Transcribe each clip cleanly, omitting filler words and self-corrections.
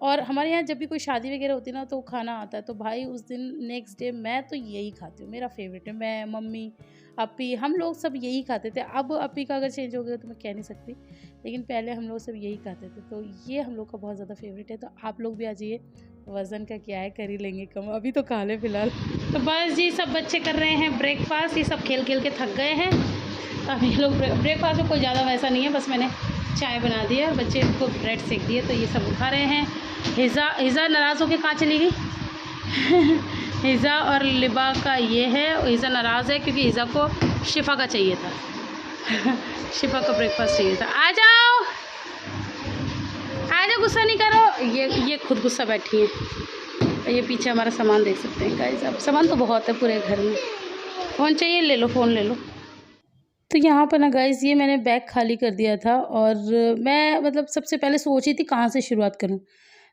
और हमारे यहाँ जब भी कोई शादी वगैरह होती है ना तो खाना आता है, तो भाई उस दिन नेक्स्ट डे मैं तो यही खाती हूँ, मेरा फेवरेट है। मैं, मम्मी, अपी, हम लोग सब यही खाते थे। अब अपी का अगर चेंज हो गया तो मैं कह नहीं सकती, लेकिन पहले हम लोग सब यही खाते थे। तो ये हम लोग का बहुत ज़्यादा फेवरेट है। तो आप लोग भी आ जाइए, वज़न का क्या है, कर ही लेंगे कम, अभी तो खा ले फिलहाल। तो बस जी, सब बच्चे कर रहे हैं ब्रेकफास्ट। ये सब खेल खेल के थक गए हैं। अब ये लोग ब्रेकफास्ट में कोई ज़्यादा वैसा नहीं है, बस मैंने चाय बना दी है, बच्चे को ब्रेड सेक दिए, तो ये सब उठा रहे हैं। हिज़ा नाराज़ होकर कहाँ चली गई? हिज़ा और लिबा का ये है, हिज़ा नाराज़ है क्योंकि हिज़ा को शिफा का चाहिए था। शिफा का ब्रेकफास्ट चाहिए था। आ जाओ, गुस्सा नहीं करो। ये खुद गुस्सा बैठी है। ये पीछे हमारा सामान देख सकते हैं गाइस। अब सामान तो बहुत है पूरे घर में। फ़ोन चाहिए, ले लो, फ़ोन ले लो। तो यहाँ पर ना गाइस, ये मैंने बैग खाली कर दिया था और मैं मतलब सबसे पहले सोची थी कहाँ से शुरुआत करूँ।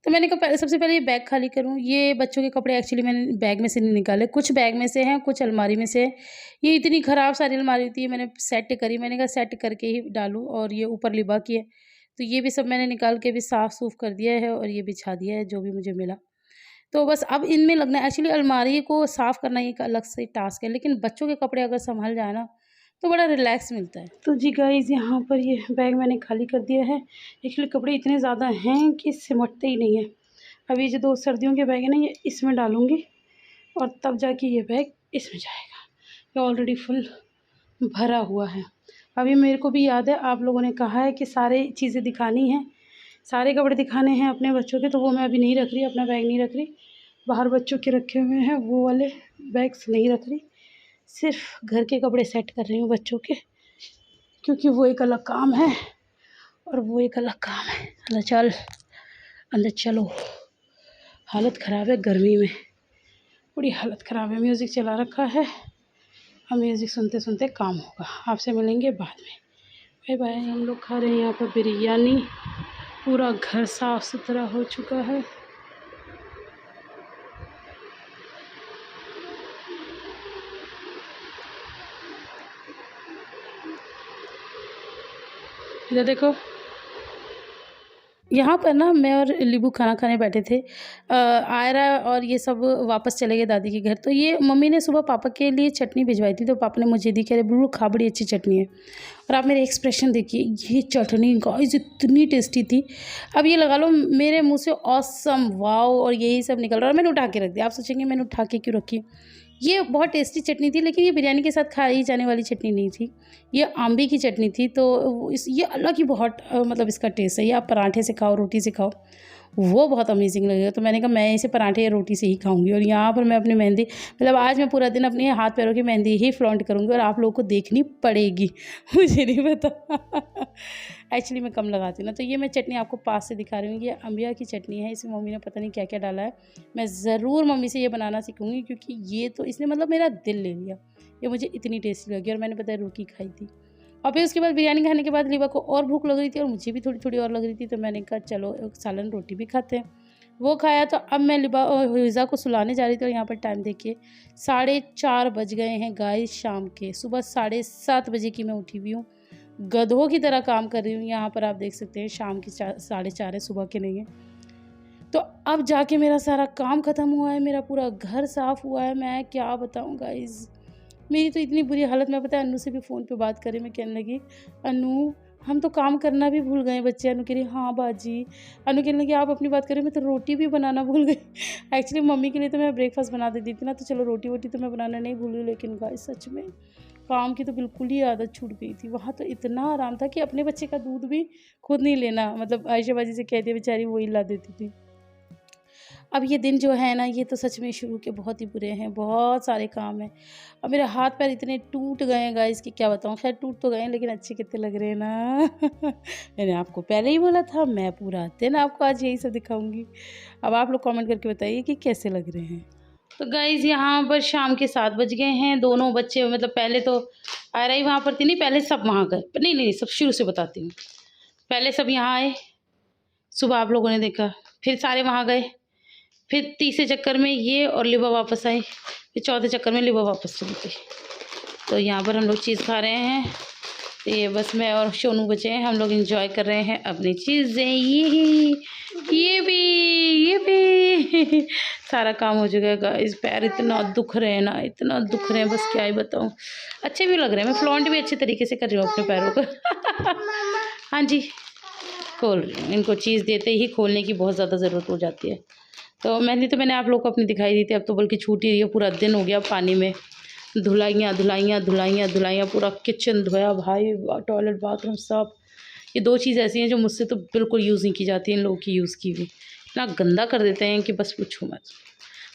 तो मैंने कहा पहले, सबसे पहले ये बैग खाली करूँ। ये बच्चों के कपड़े एक्चुअली मैंने बैग में से नहीं निकाले, कुछ बैग में से हैं, कुछ अलमारी में से है। ये इतनी ख़राब सारी अलमारी थी, मैंने सेट करी। मैंने कहा सेट करके ही डालूँ। और ये ऊपर लिबा की है, तो ये भी सब मैंने निकाल के भी साफ़-सूफ़ कर दिया है और ये बिछा दिया है जो भी मुझे मिला। तो बस अब इनमें लगना है। एक्चुअली अलमारी को साफ़ करना एक अलग से टास्क है, लेकिन बच्चों के कपड़े अगर सँभल जाए ना तो बड़ा रिलैक्स मिलता है। तो जी गाइज़, यहाँ पर ये बैग मैंने खाली कर दिया है। एक्चुअली कपड़े इतने ज़्यादा हैं कि सिमटते ही नहीं है। अभी जो 2 सर्दियों के बैग है ना, ये इसमें डालूँगी और तब जाके ये बैग इसमें जाएगा। ये ऑलरेडी फुल भरा हुआ है। अभी मेरे को भी याद है, आप लोगों ने कहा है कि सारी चीज़ें दिखानी हैं, सारे कपड़े दिखाने हैं अपने बच्चों के, तो वो मैं अभी नहीं रख रही, अपना बैग नहीं रख रही। बाहर बच्चों के रखे हुए हैं, वो वाले बैग्स नहीं रख रही। सिर्फ घर के कपड़े सेट कर रही हूँ बच्चों के, क्योंकि वो एक अलग काम है और वो एक अलग काम है। अंदर चलो। हालत ख़राब है गर्मी में, बड़ी हालत ख़राब है। म्यूज़िक चला रखा है, अब म्यूज़िक सुनते सुनते काम होगा। आपसे मिलेंगे बाद में। Bye bye. हम लोग खा रहे हैं यहाँ पर बिरयानी। पूरा घर साफ़ सुथरा हो चुका है। इधर देखो। यहाँ पर ना मैं और लिबू खाना खाने बैठे थे। आयरा और ये सब वापस चले गए दादी के घर। तो ये मम्मी ने सुबह पापा के लिए चटनी भिजवाई थी, तो पापा ने मुझे दी, कह रहे बुल्लू खा, बड़ी अच्छी चटनी है। और आप मेरे एक्सप्रेशन देखिए, ये चटनी गाइस इतनी टेस्टी थी। अब ये लगा लो मेरे मुँह से ऑसम, वाओ और यही सब निकल रहा है। और मैंने उठा के रख दिया। आप सोचेंगे मैंने उठा के क्यों रखी। ये बहुत टेस्टी चटनी थी, लेकिन ये बिरयानी के साथ खाई जाने वाली चटनी नहीं थी। ये आम्बी की चटनी थी। तो ये अलग ही बहुत मतलब इसका टेस्ट है। ये आप पराठे से खाओ, रोटी से खाओ, वो बहुत अमेजिंग लगेगा। तो मैंने कहा मैं इसे पराठे या रोटी से ही खाऊंगी। और यहाँ पर मैं अपनी मेहंदी, मतलब आज मैं पूरा दिन अपने हाथ पैरों की मेहंदी ही फ्लॉन्ट करूँगी और आप लोगों को देखनी पड़ेगी। मुझे नहीं पता। एक्चुअली मैं कम लगाती हूँ ना। तो ये मैं चटनी आपको पास से दिखा रही हूँ। ये अम्बिया की चटनी है, इसमें मम्मी ने पता नहीं क्या क्या डाला है। मैं ज़रूर मम्मी से ये बनाना सीखूँगी, क्योंकि ये तो इसने मतलब मेरा दिल ले लिया। ये मुझे इतनी टेस्टी लगी और मैंने पता है रोटी खाई थी। और फिर उसके बाद बिरयानी खाने के बाद लिबा को और भूख लग रही थी और मुझे भी थोड़ी थोड़ी और लग रही थी। तो मैंने कहा चलो एक सालन रोटी भी खाते हैं। वो खाया। तो अब मैं लिबा और हिज़ा को सुलाने जा रही थी और यहाँ पर टाइम देखिए 4:30 बज गए हैं गाइस शाम के। सुबह 7:30 बजे की मैं उठी हुई हूँ, गधों की तरह काम कर रही हूँ। यहाँ पर आप देख सकते हैं शाम की 4:30 है, सुबह के नहीं है। तो अब जाके मेरा सारा काम ख़त्म हुआ है, मेरा पूरा घर साफ़ हुआ है। मैं क्या बताऊँ गाइज़, मेरी तो इतनी बुरी हालत। मैं पता है अनु से भी फ़ोन पे बात करी, मैं कहने लगी अनु हम तो काम करना भी भूल गए बच्चे। अनु कह रही हाँ बाजी। अनु कहने लगी आप अपनी बात करें, मैं तो रोटी भी बनाना भूल गई। एक्चुअली मम्मी के लिए तो मैं ब्रेकफास्ट बना देती थी ना, तो चलो रोटी वोटी तो मैं बनाना नहीं भूली, लेकिन गाइस सच में काम की तो बिल्कुल ही आदत छूट गई थी। वहाँ तो इतना आराम था कि अपने बच्चे का दूध भी खुद नहीं लेना, मतलब आयशा बाजी से कह दिया, बेचारी वही ला देती थी। अब ये दिन जो है ना, ये तो सच में शुरू के बहुत ही बुरे हैं, बहुत सारे काम हैं। अब मेरे हाथ पैर इतने टूट गए हैं गाइस कि क्या बताऊँ। खैर टूट तो गए हैं, लेकिन अच्छे कितने लग रहे हैं ना। मैंने आपको पहले ही बोला था, मैं पूरा दिन आपको आज यही सब दिखाऊंगी। अब आप लोग कमेंट करके बताइए कि कैसे लग रहे हैं। तो गाइस यहाँ पर शाम के 7 बज गए हैं। दोनों बच्चे, मतलब पहले तो आ रही वहाँ पर थी, नहीं पहले सब वहाँ गए, नहीं सब शुरू से बताती हूँ। पहले सब यहाँ आए, सुबह आप लोगों ने देखा, फिर सारे वहाँ गए, फिर तीसरे चक्कर में ये और लिबा वापस आई, फिर चौथे चक्कर में लिबा वापस चली गई। तो यहाँ पर हम लोग चीज़ खा रहे हैं। तो ये बस मैं और सोनू बचे हैं, हम लोग एंजॉय कर रहे हैं अपनी चीज़ें। ये भी सारा काम हो चुका है गाइस। पैर इतना दुख रहे हैं ना, इतना दुख रहे हैं, बस क्या ही बताऊँ। अच्छे भी लग रहे हैं, मैं फ्लॉन्ट भी अच्छे तरीके से कर रही हूँ अपने पैरों को। हाँ जी, खोल रही हूँ। इनको चीज़ देते ही खोलने की बहुत ज़्यादा ज़रूरत हो जाती है। तो मैंने आप लोग को अपनी दिखाई दी थी, अब तो बल्कि छूट ही रही है। पूरा दिन हो गया पानी में, धुलाइयाँ धुलाइयाँ धुलाइयाँ धुलाइयाँ, पूरा किचन धोया भाई, टॉयलेट बाथरूम सब। ये 2 चीज़ ऐसी हैं जो मुझसे तो बिल्कुल यूज़ नहीं की जाती, इन लोगों की यूज़ की हुई। इतना गंदा कर देते हैं कि बस पूछो मत।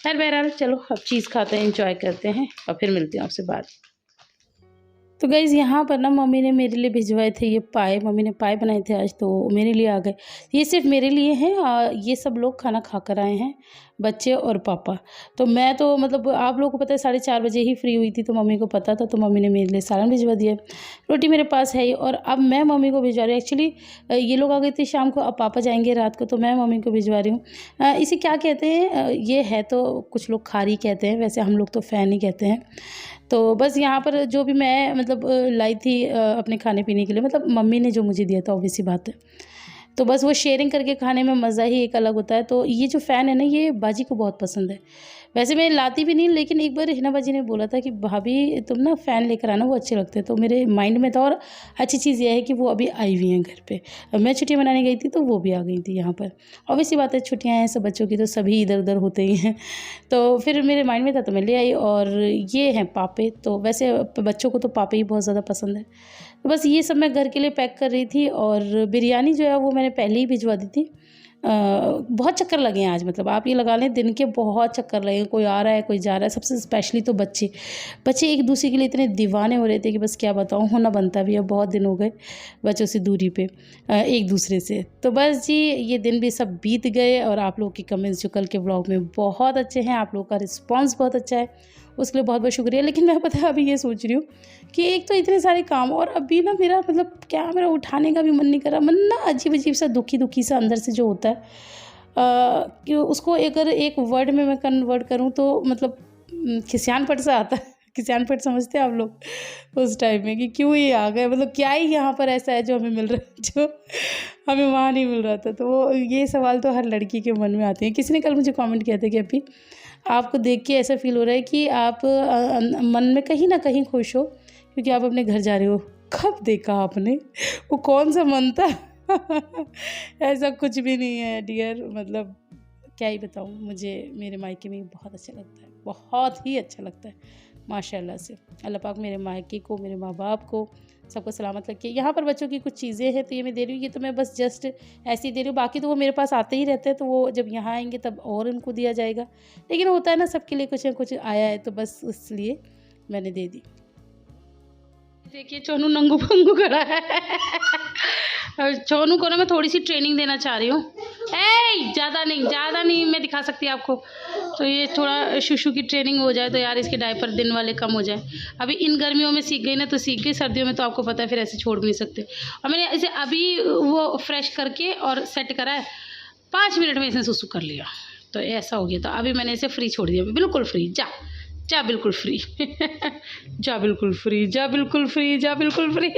खैर बहरहाल चलो अब चीज़ खाते हैं, एंजॉय करते हैं और फिर मिलती हूँ आपसे बाद। तो गाइज़ यहाँ पर ना मम्मी ने मेरे लिए भिजवाए थे ये पाए। मम्मी ने पाए बनाए थे आज, तो मेरे लिए आ गए। ये सिर्फ मेरे लिए हैं, ये सब लोग खाना खा कर आए हैं, बच्चे और पापा। तो मैं तो मतलब आप लोगों को पता है 4:30 बजे ही फ्री हुई थी, तो मम्मी को पता था, तो मम्मी ने मेरे लिए सालन भिजवा दिया। रोटी मेरे पास है ही, और अब मैं मम्मी को भिजवा रही हूँ। एक्चुअली ये लोग आ गए थे शाम को, अब पापा जाएंगे रात को, तो मैं मम्मी को भिजवा रही हूँ। इसे क्या कहते हैं, ये है तो कुछ लोग खारी कहते हैं, वैसे हम लोग तो फ़ैन ही कहते हैं। तो बस यहाँ पर जो भी मैं मतलब लाई थी अपने खाने पीने के लिए, मतलब मम्मी ने जो मुझे दिया था, ऑब्वियस सी बात है। तो बस वो शेयरिंग करके खाने में मज़ा ही एक अलग होता है। तो ये जो फ़ैन है ना, ये बाजी को बहुत पसंद है। वैसे मैं लाती भी नहीं, लेकिन एक बार हिना बाजी ने बोला था कि भाभी तुम ना फ़ैन लेकर आना, वो अच्छे लगते हैं। तो मेरे माइंड में था, और अच्छी चीज़ ये है कि वो अभी आई हुई हैं घर पे। मैं छुट्टियाँ मनाने गई थी, तो वो भी आ गई थी यहाँ पर। ऑब्वियस सी बात है, छुट्टियाँ हैं सब बच्चों की, तो सभी इधर-उधर होते ही हैं। तो फिर मेरे माइंड में था, तो मैं ले आई। और ये हैं पापे, तो वैसे बच्चों को तो पापे ही बहुत ज़्यादा पसंद है। तो बस ये सब मैं घर के लिए पैक कर रही थी, और बिरयानी जो है वो मैंने पहले ही भिजवा दी थी। बहुत चक्कर लगे हैं आज, मतलब आप ये लगा लें दिन के बहुत चक्कर लगे हैं। कोई आ रहा है, कोई जा रहा है, सबसे स्पेशली तो बच्चे एक दूसरे के लिए इतने दीवाने हो रहे थे कि बस क्या बताऊँ, होना बनता भी है। बहुत दिन हो गए बच्चों से दूरी पे, एक दूसरे से। तो बस जी, ये दिन भी सब बीत गए, और आप लोगों के कमेंट्स जो कल के व्लॉग में बहुत अच्छे हैं, आप लोगों का रिस्पॉन्स बहुत अच्छा है, उसके लिए बहुत बहुत शुक्रिया। लेकिन मैं पता है अभी ये सोच रही हूँ कि एक तो इतने सारे काम, और अभी ना मेरा मतलब क्या, मेरा उठाने का भी मन नहीं कर रहा। मन ना अजीब अजीब सा दुखी सा अंदर से जो होता है, कि उसको अगर एक वर्ड में मैं कन्वर्ट करूँ तो मतलब खिसियानपट सा आता है। खिसियानपट समझते हैं आप लोग उस टाइम में, कि क्यों ये आ गए, मतलब क्या ही यहाँ पर ऐसा है जो हमें मिल रहा है, जो हमें वहाँ नहीं मिल रहा था। तो वो ये सवाल तो हर लड़की के मन में आते हैं। किसी ने कल मुझे कमेंट किया था कि अभी आपको देख के ऐसा फील हो रहा है कि आप मन में कहीं ना कहीं खुश हो, क्योंकि आप अपने घर जा रहे हो। कब देखा आपने, वो कौन सा मन था? ऐसा कुछ भी नहीं है डियर, मतलब क्या ही बताऊँ। मुझे मेरे मायके में बहुत अच्छा लगता है, बहुत ही अच्छा लगता है माशाल्लाह से। अल्लाह पाक मेरे मायके को, मेरे माँ बाप को, सबको सलामत रखे। यहाँ पर बच्चों की कुछ चीज़ें हैं, तो ये मैं दे रही हूँ। ये तो मैं बस जस्ट ऐसे ही दे रही हूँ, बाकी तो वो मेरे पास आते ही रहते हैं, तो वो जब यहाँ आएंगे तब और उनको दिया जाएगा। लेकिन होता है ना, सबके लिए कुछ ना कुछ आया है, तो बस इसलिए मैंने दे दी। देखिए चोनू नंगू पंगू खड़ा है। चोनू को ना मैं थोड़ी सी ट्रेनिंग देना चाह रही हूँ। ज़्यादा नहीं मैं दिखा सकती आपको। तो ये थोड़ा शुशु की ट्रेनिंग हो जाए, तो यार इसके डायपर दिन वाले कम हो जाए। अभी इन गर्मियों में सीख गई ना, तो सीख गई। सर्दियों में तो आपको पता है फिर ऐसे छोड़ भी नहीं सकते। और मैंने इसे अभी वो फ्रेश करके और सेट करा है, 5 मिनट में इसने सुसु कर लिया। तो ऐसा हो गया, तो अभी मैंने इसे फ्री छोड़ दिया, बिल्कुल फ्री। जा बिल्कुल फ्री। जा बिल्कुल फ्री, जा बिल्कुल फ्री, जा बिल्कुल फ्री।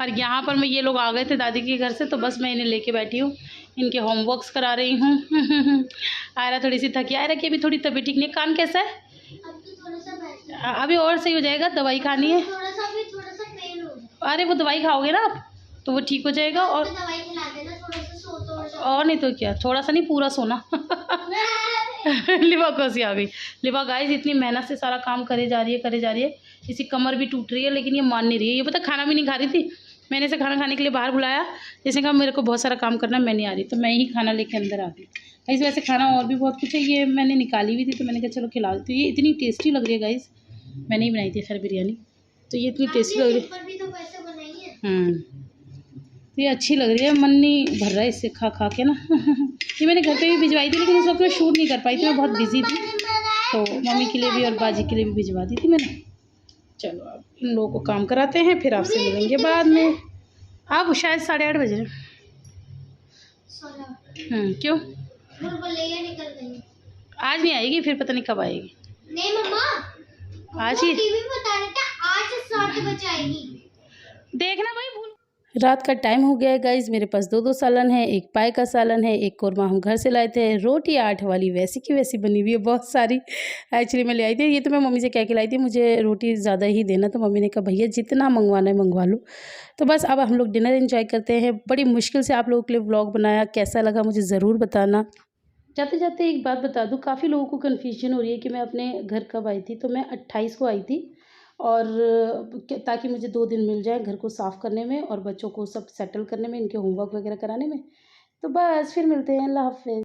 और यहाँ पर मैं, ये लोग आ गए थे दादी के घर से, तो बस मैं इन्हें लेके बैठी हूँ, इनके होमवर्क्स करा रही हूँ। आयरा थोड़ी सी थकी, आयरा की अभी थोड़ी तबीयत ठीक नहीं। कान कैसा है? अभी और सही हो जाएगा, दवाई खानी है। अरे वो दवाई खाओगे ना आप, तो वो ठीक हो जाएगा। और नहीं तो क्या, थोड़ा सा नहीं, पूरा सोना। लिवा कैसी आ गई। लिवा गाइस इतनी मेहनत से सारा काम करे जा रही है। इसी कमर भी टूट रही है, लेकिन ये मान नहीं रही है। ये पता खाना भी नहीं खा रही थी, मैंने इसे खाना खाने के लिए बाहर बुलाया। इसने कहा मेरे को बहुत सारा काम करना है, मैं नहीं आ रही, तो मैं ही खाना लेके अंदर आ गई। गाइस वैसे खाना और भी बहुत कुछ है, ये मैंने निकाली हुई थी, तो मैंने कहा चलो खिला देती हूँ। ये इतनी टेस्टी लग रही है गाइस, मैंने ही बनाई थी खैर बिरयानी, तो ये इतनी टेस्टी लग रही है। तो ये अच्छी लग रही है, मन नहीं भर रहा है इससे खा खा के ना। ये मैंने घर पे भी भिजवाई थी, लेकिन उस वक्त मैं शूट नहीं कर पाई थी, मैं बहुत बिजी थी। तो मम्मी के लिए भी और बाजी के लिए भी भिजवा दी थी मैंने। चलो अब इन लोगों को काम कराते हैं, फिर आपसे मिलेंगे बाद में। आप शायद 8:30 बज रहे। क्यों? आज नहीं आएगी, फिर पता नहीं कब आएगी। नहीं मम्मा, आज ही टीवी में बता रहे थे आज 7 बजे आएगी। देखना भाई, भूल रात का टाइम हो गया है गाइज़, मेरे पास 2-2 सालन है, एक पाए का सालन है, एक कोरमा हम घर से लाए थे, रोटी 8 वाली वैसी की वैसी बनी हुई है, बहुत सारी एक्चुअली मैं ले आई थी। ये तो मैं मम्मी से कह के लाई थी मुझे रोटी ज़्यादा ही देना, तो मम्मी ने कहा भैया जितना मँगवाना है मँगवा लो। तो बस अब हम लोग डिनर एन्जॉय करते हैं। बड़ी मुश्किल से आप लोगों के लिए व्लॉग बनाया, कैसा लगा मुझे ज़रूर बताना। जाते-जाते एक बात बता दूँ, काफ़ी लोगों को कन्फ्यूजन हो रही है कि मैं अपने घर कब आई थी, तो मैं 28 को आई थी और ताकि मुझे 2 दिन मिल जाए घर को साफ़ करने में और बच्चों को सब सेटल करने में, इनके होमवर्क वगैरह कराने में। तो बस फिर मिलते हैं, अल्लाह हाफ़िज़।